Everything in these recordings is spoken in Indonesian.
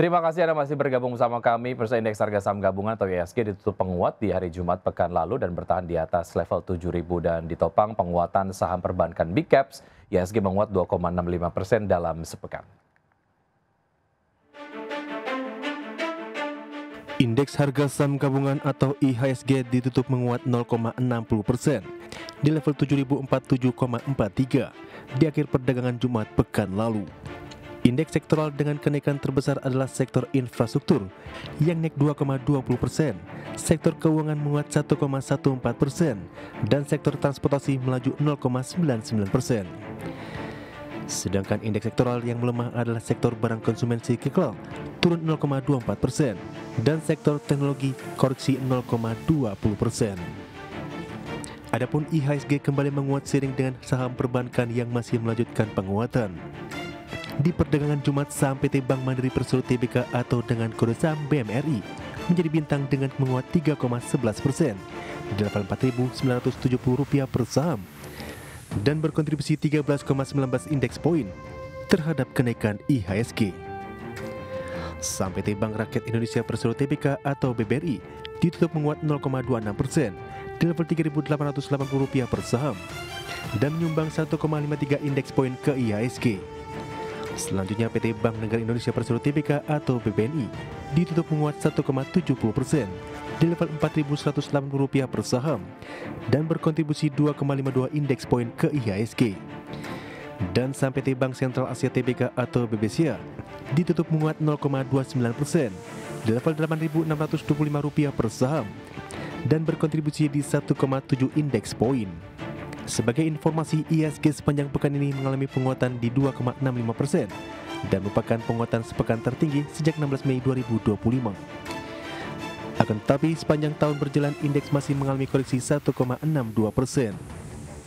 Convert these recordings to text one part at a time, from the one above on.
Terima kasih Anda masih bergabung bersama kami. Pemirsa, indeks harga saham gabungan atau IHSG ditutup penguat di hari Jumat pekan lalu dan bertahan di atas level 7.000 dan ditopang penguatan saham perbankan Big Caps. IHSG menguat 2,65% dalam sepekan. Indeks harga saham gabungan atau IHSG ditutup menguat 0,60% di level 7.047,43 di akhir perdagangan Jumat pekan lalu. Indeks sektoral dengan kenaikan terbesar adalah sektor infrastruktur yang naik 2,20%, sektor keuangan menguat 1,14%, dan sektor transportasi melaju 0,99%. Sedangkan indeks sektoral yang melemah adalah sektor barang konsumen siklikal turun 0,24% dan sektor teknologi koreksi 0,20%. Adapun IHSG kembali menguat seiring dengan saham perbankan yang masih melanjutkan penguatan. Di perdagangan Jumat, saham PT Bank Mandiri Persero Tbk atau dengan kode saham BMRI menjadi bintang dengan menguat 3,11% di level Rp4.970 per saham dan berkontribusi 13,19 indeks poin terhadap kenaikan IHSG. Saham PT Bank Rakyat Indonesia Persero Tbk atau BBRI ditutup menguat 0,26% di level Rp3.880 per saham dan menyumbang 1,53 indeks poin ke IHSG. Selanjutnya PT Bank Negara Indonesia Persero Tbk atau BBNI ditutup menguat 1,70% di level Rp4.180 per saham dan berkontribusi 2,52 indeks poin ke IHSG. Dan saham PT Bank Sentral Asia Tbk atau BBSIA ditutup menguat 0,29% di level Rp8.625 per saham dan berkontribusi di 1,7 indeks poin. Sebagai informasi, IHSG sepanjang pekan ini mengalami penguatan di 2,65% dan merupakan penguatan sepekan tertinggi sejak 16 Mei 2025. Akan tetapi, sepanjang tahun berjalan indeks masih mengalami koreksi 1,62%.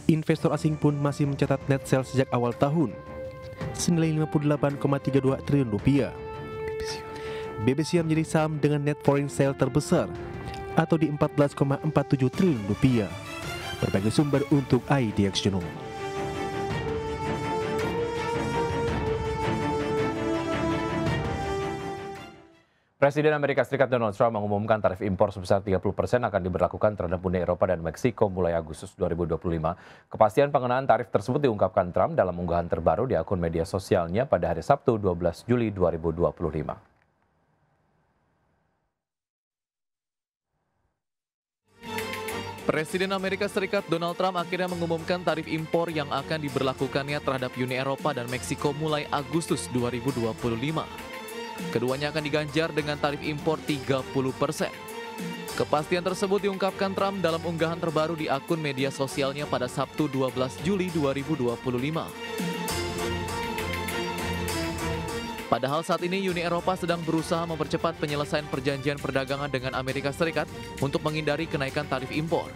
Investor asing pun masih mencatat net sell sejak awal tahun senilai Rp58,32 triliun. BBSIA menjadi saham dengan net foreign sale terbesar atau di Rp14,47 triliun. Berbagai sumber untuk IDX Journal. Presiden Amerika Serikat Donald Trump mengumumkan tarif impor sebesar 30% akan diberlakukan terhadap Uni Eropa dan Meksiko mulai Agustus 2025. Kepastian pengenaan tarif tersebut diungkapkan Trump dalam unggahan terbaru di akun media sosialnya pada hari Sabtu 12 Juli 2025. Presiden Amerika Serikat Donald Trump akhirnya mengumumkan tarif impor yang akan diberlakukannya terhadap Uni Eropa dan Meksiko mulai Agustus 2025. Keduanya akan diganjar dengan tarif impor 30%. Kepastian tersebut diungkapkan Trump dalam unggahan terbaru di akun media sosialnya pada Sabtu 12 Juli 2025. Padahal saat ini Uni Eropa sedang berusaha mempercepat penyelesaian perjanjian perdagangan dengan Amerika Serikat untuk menghindari kenaikan tarif impor.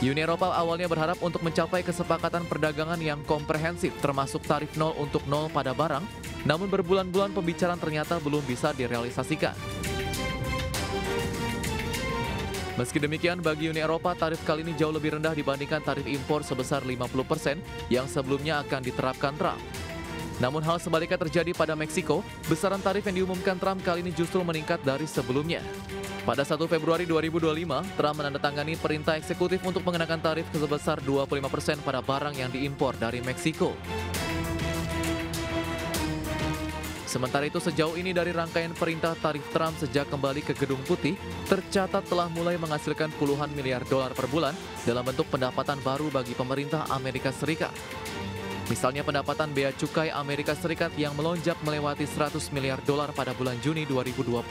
Uni Eropa awalnya berharap untuk mencapai kesepakatan perdagangan yang komprehensif termasuk tarif 0 untuk 0 pada barang, namun berbulan-bulan pembicaraan ternyata belum bisa direalisasikan. Meski demikian, bagi Uni Eropa tarif kali ini jauh lebih rendah dibandingkan tarif impor sebesar 50% yang sebelumnya akan diterapkan Trump. Namun hal sebaliknya terjadi pada Meksiko, besaran tarif yang diumumkan Trump kali ini justru meningkat dari sebelumnya. Pada 1 Februari 2025, Trump menandatangani perintah eksekutif untuk mengenakan tarif sebesar 25% pada barang yang diimpor dari Meksiko. Sementara itu, sejauh ini dari rangkaian perintah tarif Trump sejak kembali ke Gedung Putih, tercatat telah mulai menghasilkan puluhan miliar dolar per bulan dalam bentuk pendapatan baru bagi pemerintah Amerika Serikat. Misalnya pendapatan bea cukai Amerika Serikat yang melonjak melewati 100 miliar dolar pada bulan Juni 2025.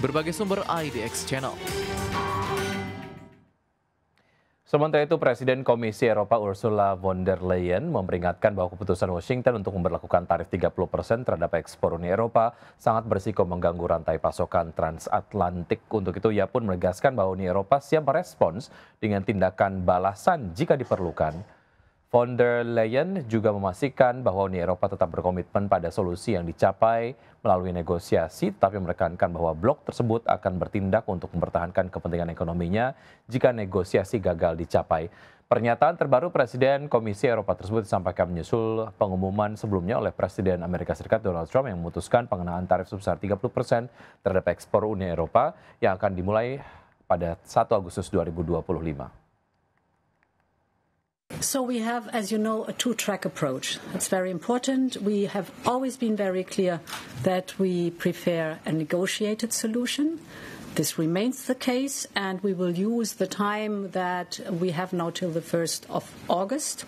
Berbagai sumber IDX Channel. Sementara itu, Presiden Komisi Eropa Ursula von der Leyen memperingatkan bahwa keputusan Washington untuk memberlakukan tarif 30% terhadap ekspor Uni Eropa sangat berisiko mengganggu rantai pasokan transatlantik. Untuk itu, ia pun menegaskan bahwa Uni Eropa siap merespons dengan tindakan balasan jika diperlukan. Von der Leyen juga memastikan bahwa Uni Eropa tetap berkomitmen pada solusi yang dicapai melalui negosiasi, tetapi menekankan bahwa blok tersebut akan bertindak untuk mempertahankan kepentingan ekonominya jika negosiasi gagal dicapai. Pernyataan terbaru Presiden Komisi Eropa tersebut disampaikan menyusul pengumuman sebelumnya oleh Presiden Amerika Serikat Donald Trump yang memutuskan pengenaan tarif sebesar 30% terhadap ekspor Uni Eropa yang akan dimulai pada 1 Agustus 2025. So we have, as you know, a two-track approach. It's very important. We have always been very clear that we prefer a negotiated solution. This remains the case, and we will use the time that we have now till the 1st of August.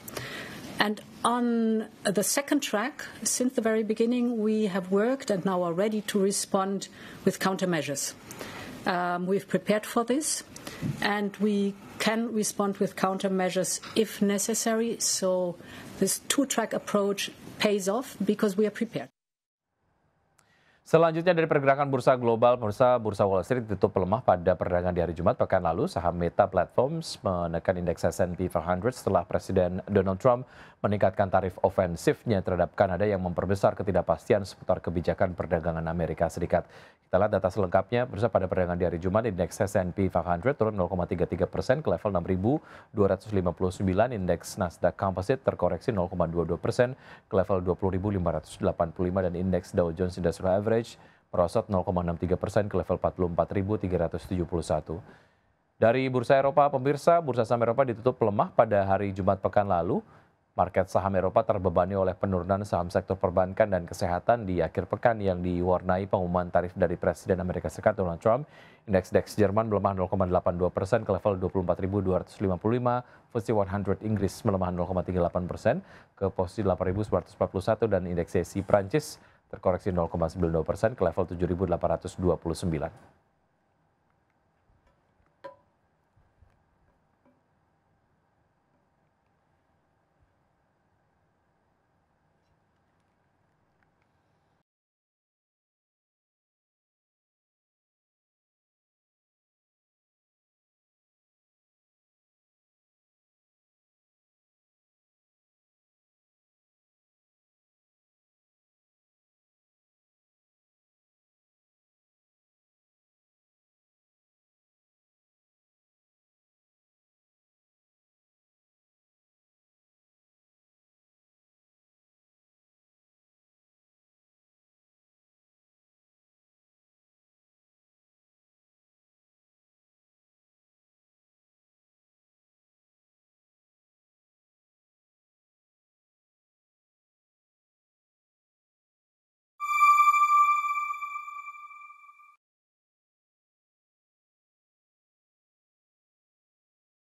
And on the second track, since the very beginning, we have worked and now are ready to respond with countermeasures. We've prepared for this, and we can respond with countermeasures if necessary. So this two-track approach pays off because we are prepared. Selanjutnya dari pergerakan bursa global, bursa Wall Street ditutup lemah pada perdagangan di hari Jumat pekan lalu. Saham Meta Platforms menekan indeks S&P 500 setelah Presiden Donald Trump meningkatkan tarif ofensifnya terhadap Kanada yang memperbesar ketidakpastian seputar kebijakan perdagangan Amerika Serikat. Kita lihat data selengkapnya. Bursa pada perdagangan di hari Jumat, indeks S&P 500 turun 0,33% ke level 6.259. Indeks Nasdaq Composite terkoreksi 0,22% ke level 20.585 dan indeks Dow Jones Industrial Average merosot 0,63% ke level 44.371. Dari bursa Eropa, pemirsa, bursa saham Eropa ditutup lemah pada hari Jumat pekan lalu. Market saham Eropa terbebani oleh penurunan saham sektor perbankan dan kesehatan di akhir pekan yang diwarnai pengumuman tarif dari Presiden Amerika Serikat Donald Trump. Indeks DAX Jerman melemah 0,82% ke level 24.255, FTSE 100 Inggris melemah 0,38% ke posisi 8.941 dan indeks CAC Prancis terkoreksi 0,92% ke level 7.829.